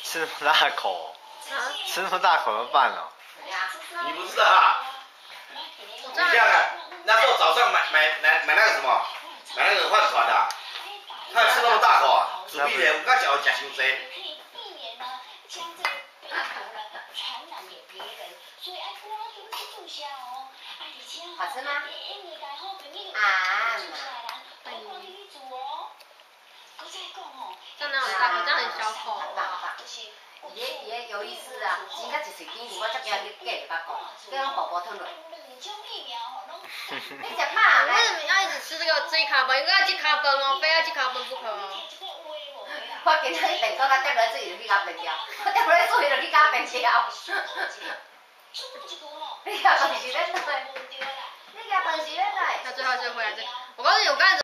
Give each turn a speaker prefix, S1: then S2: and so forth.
S1: 吃那么大口，吃那么大口怎么办哦？
S2: 你不知道啊？你这样啊？那时候早上买那个什么，买那个饭团的、啊，他吃那么大口啊，煮一点，我刚讲吃伤济。
S3: 好吃吗？啊，
S4: 这样哪有大口？这样很小口
S3: 啊。也有意思啊，真甲一喙甜，我才惊你假袂捌讲，这种薄薄吞落。你食饱
S4: 为什么要一直吃这一卡分？应该要一卡分哦，非要一卡分不可哦。
S3: 我今仔日便当甲跌落水就去甲变掉，我跌落水就去甲变掉。你甲饭是咧倒？你甲饭是咧倒？
S4: 那最后就回来这，我告诉你，我刚才。